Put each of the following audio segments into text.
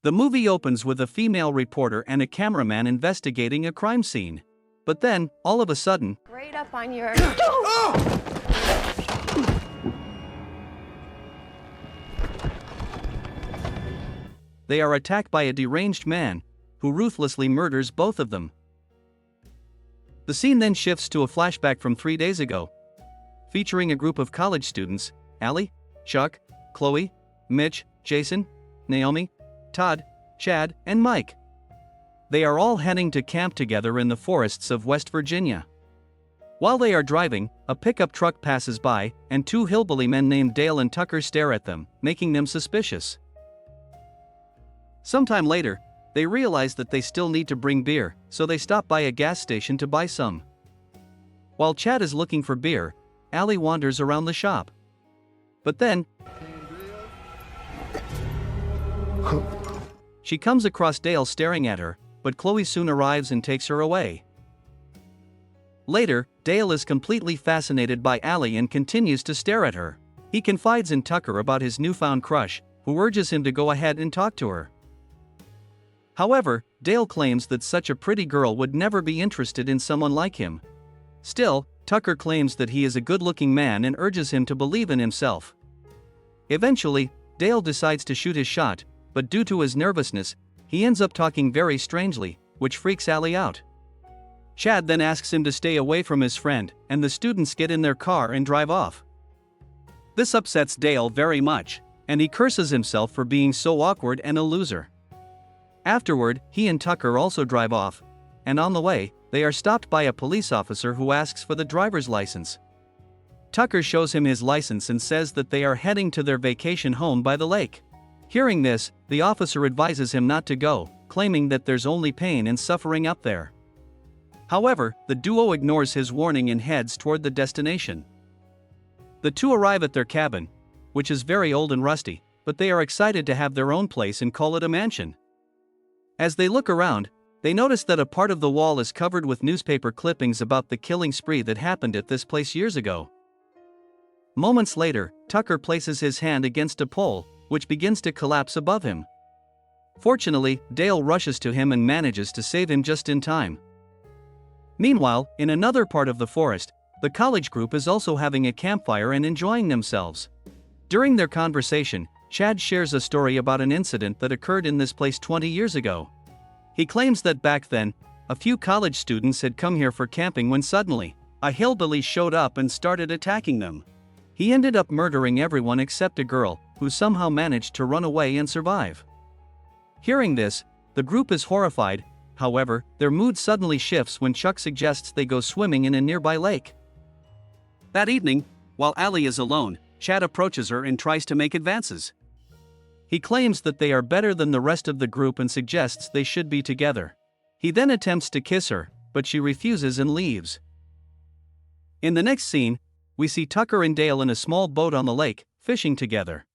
The movie opens with a female reporter and a cameraman investigating a crime scene. But then, all of a sudden, Grade up on your... they are attacked by a deranged man, who ruthlessly murders both of them. The scene then shifts to a flashback from 3 days ago, featuring a group of college students: Allie, Chuck, Chloe, Mitch, Jason, Naomi, Todd, Chad, and Mike. They are all heading to camp together in the forests of West Virginia. While they are driving, a pickup truck passes by, and two hillbilly men named Dale and Tucker stare at them, making them suspicious. Sometime later, they realize that they still need to bring beer, so they stop by a gas station to buy some. While Chad is looking for beer, Allie wanders around the shop. But then, she comes across Dale staring at her, but Chloe soon arrives and takes her away. Later, Dale is completely fascinated by Allie and continues to stare at her. He confides in Tucker about his newfound crush, who urges him to go ahead and talk to her. However, Dale claims that such a pretty girl would never be interested in someone like him. Still, Tucker claims that he is a good-looking man and urges him to believe in himself. Eventually, Dale decides to shoot his shot, but due to his nervousness, he ends up talking very strangely, which freaks Allie out. Chad then asks him to stay away from his friend, and the students get in their car and drive off. This upsets Dale very much, and he curses himself for being so awkward and a loser. Afterward, he and Tucker also drive off, and on the way, they are stopped by a police officer who asks for the driver's license. Tucker shows him his license and says that they are heading to their vacation home by the lake. Hearing this, the officer advises him not to go, claiming that there's only pain and suffering up there. However, the duo ignores his warning and heads toward the destination. The two arrive at their cabin, which is very old and rusty, but they are excited to have their own place and call it a mansion. As they look around, they notice that a part of the wall is covered with newspaper clippings about the killing spree that happened at this place years ago. Moments later, Tucker places his hand against a pole, which begins to collapse above him. Fortunately, Dale rushes to him and manages to save him just in time. Meanwhile, in another part of the forest, the college group is also having a campfire and enjoying themselves. During their conversation, Chad shares a story about an incident that occurred in this place 20 years ago. He claims that back then, a few college students had come here for camping when suddenly, a hillbilly showed up and started attacking them. He ended up murdering everyone except a girl, who somehow managed to run away and survive. Hearing this, the group is horrified. However, their mood suddenly shifts when Chuck suggests they go swimming in a nearby lake. That evening, while Allie is alone, Chad approaches her and tries to make advances. He claims that they are better than the rest of the group and suggests they should be together. He then attempts to kiss her, but she refuses and leaves. In the next scene, we see Tucker and Dale in a small boat on the lake, fishing together.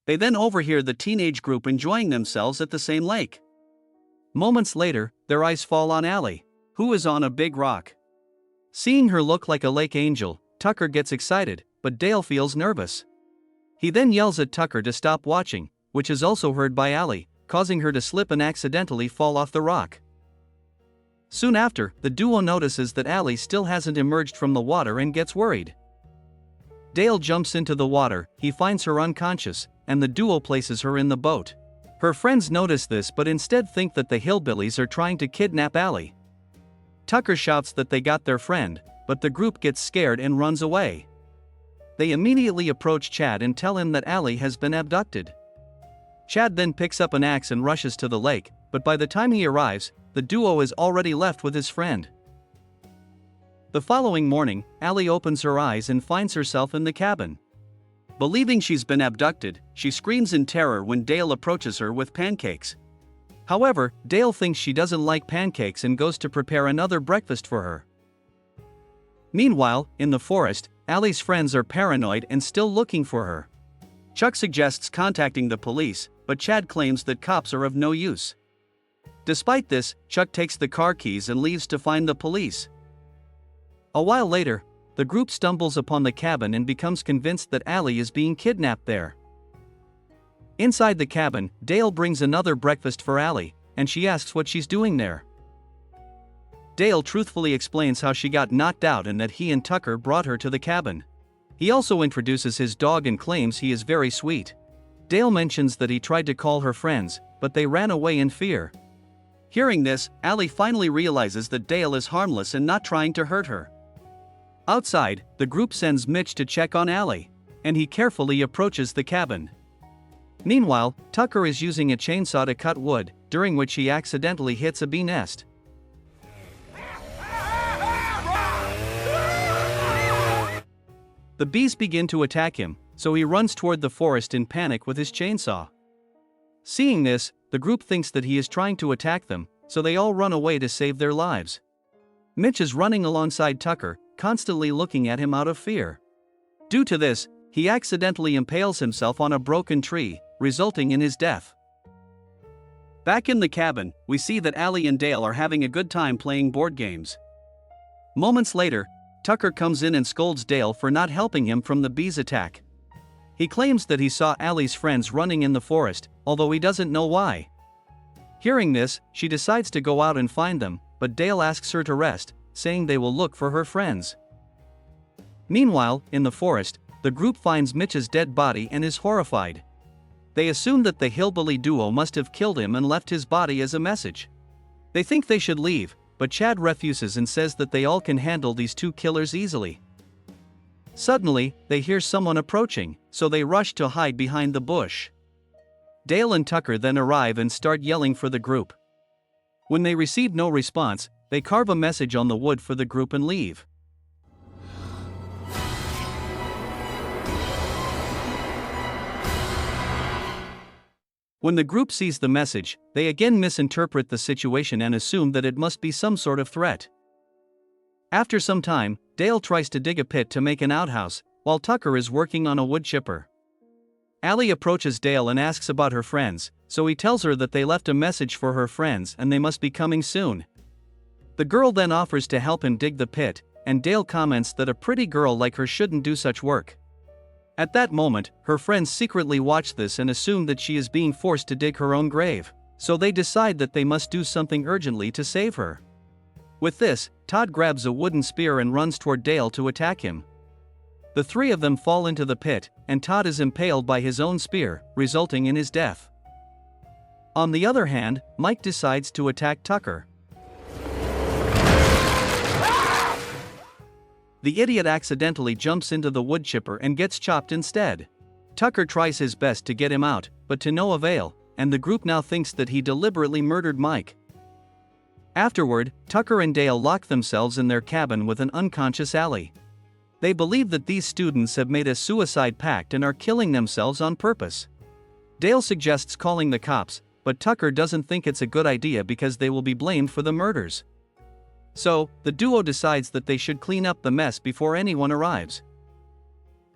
They then overhear the teenage group enjoying themselves at the same lake. Moments later, their eyes fall on Allie, who is on a big rock. Seeing her look like a lake angel, Tucker gets excited, but Dale feels nervous. He then yells at Tucker to stop watching, which is also heard by Allie, causing her to slip and accidentally fall off the rock. Soon after, the duo notices that Allie still hasn't emerged from the water and gets worried. Dale jumps into the water, he finds her unconscious, and the duo places her in the boat. Her friends notice this but instead think that the hillbillies are trying to kidnap Allie. Tucker shouts that they got their friend, but the group gets scared and runs away. They immediately approach Chad and tell him that Allie has been abducted. Chad then picks up an axe and rushes to the lake, but by the time he arrives, the duo is already left with his friend. The following morning, Allie opens her eyes and finds herself in the cabin. Believing she's been abducted, she screams in terror when Dale approaches her with pancakes. However, Dale thinks she doesn't like pancakes and goes to prepare another breakfast for her. Meanwhile, in the forest, Allie's friends are paranoid and still looking for her. Chuck suggests contacting the police, but Chad claims that cops are of no use. Despite this, Chuck takes the car keys and leaves to find the police. A while later, the group stumbles upon the cabin and becomes convinced that Allie is being kidnapped there. Inside the cabin, Dale brings another breakfast for Allie, and she asks what she's doing there. Dale truthfully explains how she got knocked out and that he and Tucker brought her to the cabin. He also introduces his dog and claims he is very sweet. Dale mentions that he tried to call her friends, but they ran away in fear. Hearing this, Allie finally realizes that Dale is harmless and not trying to hurt her. Outside, the group sends Mitch to check on Allie, and he carefully approaches the cabin. Meanwhile, Tucker is using a chainsaw to cut wood, during which he accidentally hits a bee nest. The bees begin to attack him, so he runs toward the forest in panic with his chainsaw. Seeing this, the group thinks that he is trying to attack them, so they all run away to save their lives. Mitch is running alongside Tucker, constantly looking at him out of fear. Due to this, he accidentally impales himself on a broken tree, resulting in his death. Back in the cabin, we see that Allie and Dale are having a good time playing board games. Moments later, Tucker comes in and scolds Dale for not helping him from the bees' attack. He claims that he saw Allie's friends running in the forest, although he doesn't know why. Hearing this, she decides to go out and find them, but Dale asks her to rest, saying they will look for her friends. Meanwhile, in the forest, the group finds Mitch's dead body and is horrified. They assume that the hillbilly duo must have killed him and left his body as a message. They think they should leave, but Chad refuses and says that they all can handle these two killers easily. Suddenly, they hear someone approaching, so they rush to hide behind the bush. Dale and Tucker then arrive and start yelling for the group. When they receive no response, they carve a message on the wood for the group and leave. When the group sees the message, they again misinterpret the situation and assume that it must be some sort of threat. After some time, Dale tries to dig a pit to make an outhouse, while Tucker is working on a wood chipper. Allie approaches Dale and asks about her friends, so he tells her that they left a message for her friends and they must be coming soon. The girl then offers to help him dig the pit, and Dale comments that a pretty girl like her shouldn't do such work. At that moment, her friends secretly watch this and assume that she is being forced to dig her own grave, so they decide that they must do something urgently to save her. With this, Todd grabs a wooden spear and runs toward Dale to attack him. The three of them fall into the pit, and Todd is impaled by his own spear, resulting in his death. On the other hand, Mike decides to attack Tucker. The idiot accidentally jumps into the wood chipper and gets chopped instead. Tucker tries his best to get him out, but to no avail, and the group now thinks that he deliberately murdered Mike. Afterward, Tucker and Dale lock themselves in their cabin with an unconscious Allie. They believe that these students have made a suicide pact and are killing themselves on purpose. Dale suggests calling the cops, but Tucker doesn't think it's a good idea because they will be blamed for the murders. So, the duo decides that they should clean up the mess before anyone arrives.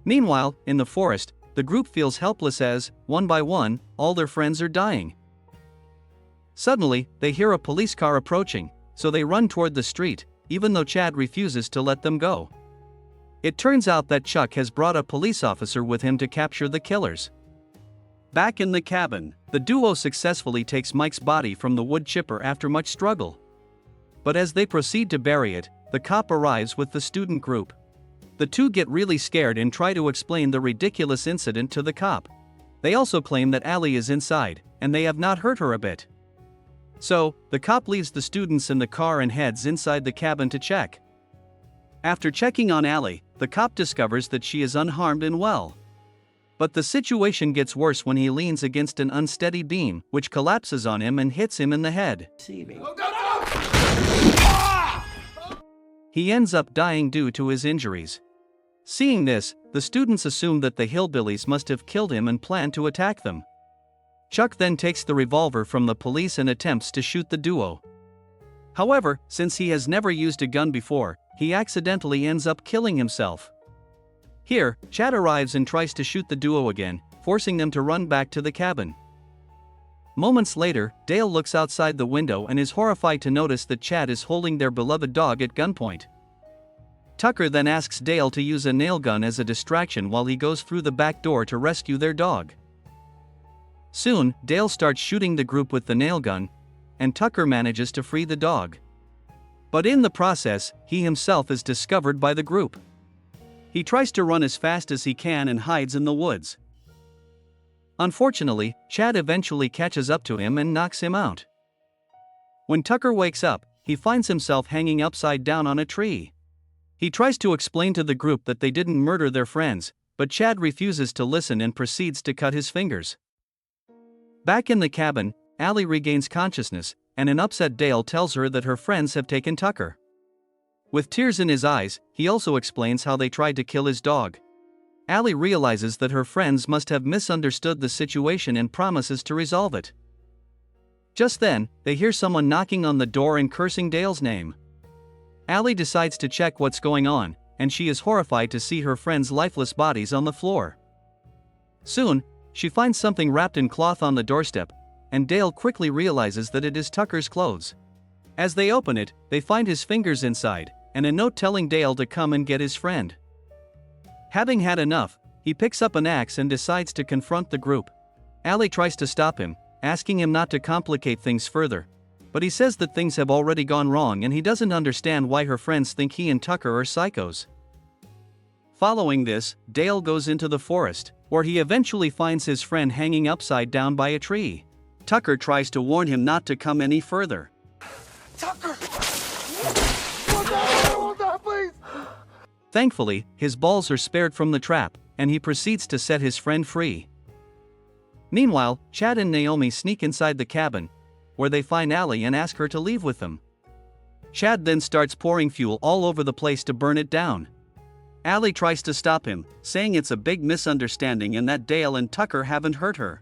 Meanwhile, in the forest, the group feels helpless as, one by one, all their friends are dying. Suddenly, they hear a police car approaching, so they run toward the street, even though Chad refuses to let them go. It turns out that Chuck has brought a police officer with him to capture the killers. Back in the cabin, the duo successfully takes Mike's body from the wood chipper after much struggle. But as they proceed to bury it, the cop arrives with the student group. The two get really scared and try to explain the ridiculous incident to the cop. They also claim that Allie is inside, and they have not hurt her a bit. So, the cop leaves the students in the car and heads inside the cabin to check. After checking on Allie, the cop discovers that she is unharmed and well. But the situation gets worse when he leans against an unsteady beam, which collapses on him and hits him in the head. He ends up dying due to his injuries. Seeing this, the students assume that the hillbillies must have killed him and plan to attack them. Chuck then takes the revolver from the police and attempts to shoot the duo. However, since he has never used a gun before, he accidentally ends up killing himself. Here, Chad arrives and tries to shoot the duo again, forcing them to run back to the cabin. Moments later, Dale looks outside the window and is horrified to notice that Chad is holding their beloved dog at gunpoint. Tucker then asks Dale to use a nail gun as a distraction while he goes through the back door to rescue their dog. Soon, Dale starts shooting the group with the nail gun, and Tucker manages to free the dog. But in the process, he himself is discovered by the group. He tries to run as fast as he can and hides in the woods. Unfortunately, Chad eventually catches up to him and knocks him out. When Tucker wakes up, he finds himself hanging upside down on a tree. He tries to explain to the group that they didn't murder their friends, but Chad refuses to listen and proceeds to cut his fingers. Back in the cabin, Allie regains consciousness, and an upset Dale tells her that her friends have taken Tucker. With tears in his eyes, he also explains how they tried to kill his dog. Allie realizes that her friends must have misunderstood the situation and promises to resolve it. Just then, they hear someone knocking on the door and cursing Dale's name. Allie decides to check what's going on, and she is horrified to see her friends' lifeless bodies on the floor. Soon, she finds something wrapped in cloth on the doorstep, and Dale quickly realizes that it is Tucker's clothes. As they open it, they find his fingers inside, and a note telling Dale to come and get his friend. Having had enough, he picks up an axe and decides to confront the group. Allie tries to stop him, asking him not to complicate things further, but he says that things have already gone wrong and he doesn't understand why her friends think he and Tucker are psychos. Following this, Dale goes into the forest, where he eventually finds his friend hanging upside down by a tree. Tucker tries to warn him not to come any further. Tucker! Hold on, please! Thankfully, his balls are spared from the trap, and he proceeds to set his friend free. Meanwhile, Chad and Naomi sneak inside the cabin, where they find Allie and ask her to leave with them. Chad then starts pouring fuel all over the place to burn it down. Allie tries to stop him, saying it's a big misunderstanding and that Dale and Tucker haven't hurt her.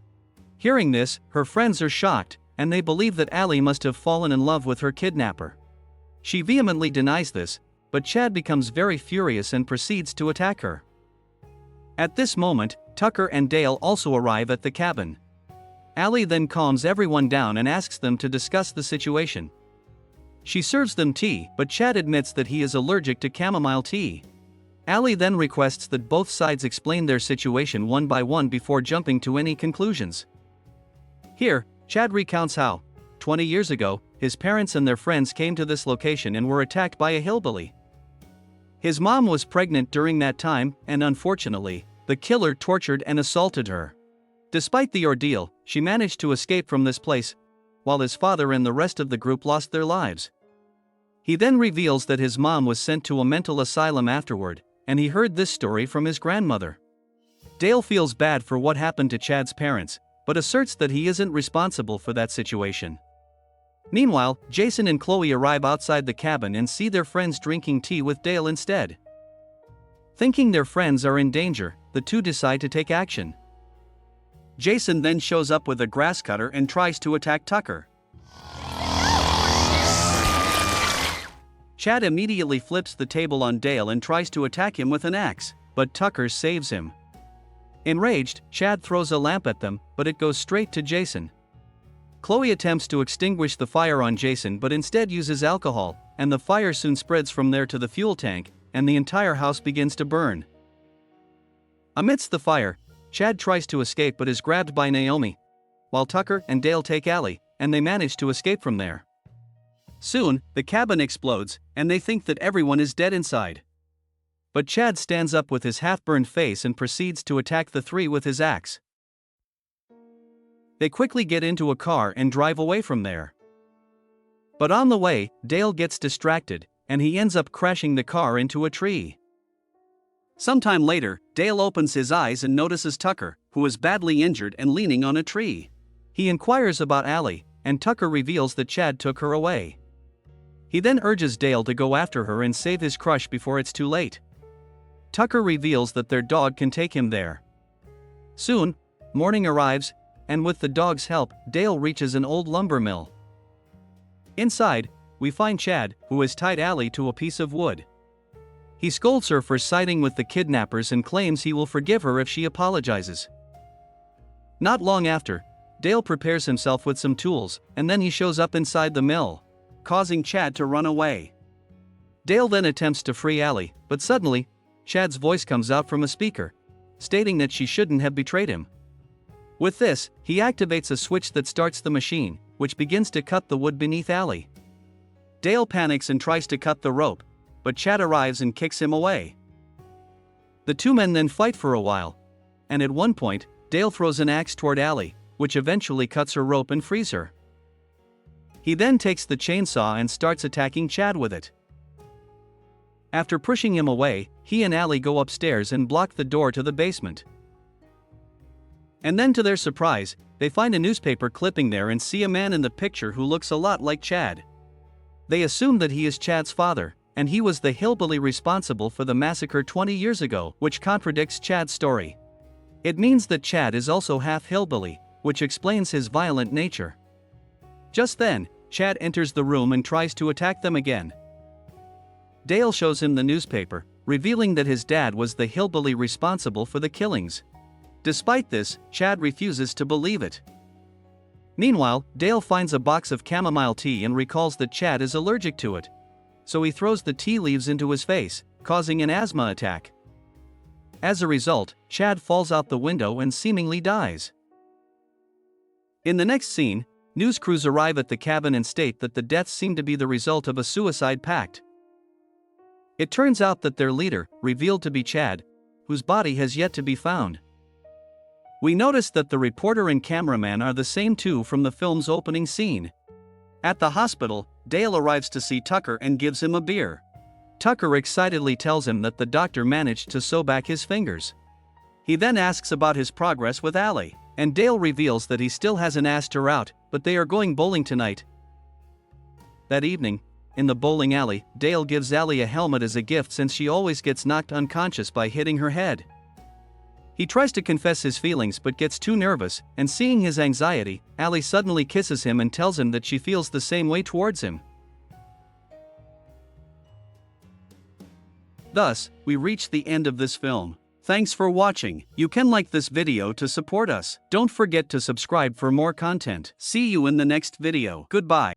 Hearing this, her friends are shocked, and they believe that Allie must have fallen in love with her kidnapper. She vehemently denies this, but Chad becomes very furious and proceeds to attack her. At this moment, Tucker and Dale also arrive at the cabin. Allie then calms everyone down and asks them to discuss the situation. She serves them tea, but Chad admits that he is allergic to chamomile tea. Allie then requests that both sides explain their situation one by one before jumping to any conclusions. Here, Chad recounts how, 20 years ago, his parents and their friends came to this location and were attacked by a hillbilly. His mom was pregnant during that time, and unfortunately, the killer tortured and assaulted her. Despite the ordeal, she managed to escape from this place, while his father and the rest of the group lost their lives. He then reveals that his mom was sent to a mental asylum afterward, and he heard this story from his grandmother. Dale feels bad for what happened to Chad's parents, but asserts that he isn't responsible for that situation. Meanwhile, Jason and Chloe arrive outside the cabin and see their friends drinking tea with Dale instead. Thinking their friends are in danger, the two decide to take action. Jason then shows up with a grass cutter and tries to attack Tucker. Chad immediately flips the table on Dale and tries to attack him with an axe, but Tucker saves him. Enraged, Chad throws a lamp at them, but it goes straight to Jason. Chloe attempts to extinguish the fire on Jason but instead uses alcohol, and the fire soon spreads from there to the fuel tank, and the entire house begins to burn. Amidst the fire, Chad tries to escape but is grabbed by Naomi, while Tucker and Dale take Allie, and they manage to escape from there. Soon, the cabin explodes, and they think that everyone is dead inside. But Chad stands up with his half-burned face and proceeds to attack the three with his axe. They quickly get into a car and drive away from there. But on the way, Dale gets distracted, and he ends up crashing the car into a tree. Sometime later, Dale opens his eyes and notices Tucker, who is badly injured and leaning on a tree. He inquires about Allie, and Tucker reveals that Chad took her away. He then urges Dale to go after her and save his crush before it's too late. Tucker reveals that their dog can take him there. Soon, morning arrives, and with the dog's help, Dale reaches an old lumber mill. Inside, we find Chad, who has tied Allie to a piece of wood. He scolds her for siding with the kidnappers and claims he will forgive her if she apologizes. Not long after, Dale prepares himself with some tools, and then he shows up inside the mill, causing Chad to run away. Dale then attempts to free Allie, but suddenly, Chad's voice comes out from a speaker, stating that she shouldn't have betrayed him. With this, he activates a switch that starts the machine, which begins to cut the wood beneath Allie. Dale panics and tries to cut the rope, but Chad arrives and kicks him away. The two men then fight for a while, and at one point, Dale throws an axe toward Allie, which eventually cuts her rope and frees her. He then takes the chainsaw and starts attacking Chad with it. After pushing him away, he and Allie go upstairs and block the door to the basement. And then to their surprise, they find a newspaper clipping there and see a man in the picture who looks a lot like Chad. They assume that he is Chad's father, and he was the hillbilly responsible for the massacre 20 years ago, which contradicts Chad's story. It means that Chad is also half hillbilly, which explains his violent nature. Just then, Chad enters the room and tries to attack them again. Dale shows him the newspaper, revealing that his dad was the hillbilly responsible for the killings. Despite this, Chad refuses to believe it. Meanwhile, Dale finds a box of chamomile tea and recalls that Chad is allergic to it. So he throws the tea leaves into his face, causing an asthma attack. As a result, Chad falls out the window and seemingly dies. In the next scene, news crews arrive at the cabin and state that the deaths seem to be the result of a suicide pact. It turns out that their leader, revealed to be Chad, whose body has yet to be found. We notice that the reporter and cameraman are the same two from the film's opening scene. At the hospital, Dale arrives to see Tucker and gives him a beer. Tucker excitedly tells him that the doctor managed to sew back his fingers. He then asks about his progress with Allie, and Dale reveals that he still hasn't asked her out, but they are going bowling tonight. That evening, in the bowling alley, Dale gives Allie a helmet as a gift since she always gets knocked unconscious by hitting her head. He tries to confess his feelings but gets too nervous, and seeing his anxiety, Allie suddenly kisses him and tells him that she feels the same way towards him. Thus, we reach the end of this film. Thanks for watching. You can like this video to support us. Don't forget to subscribe for more content. See you in the next video. Goodbye.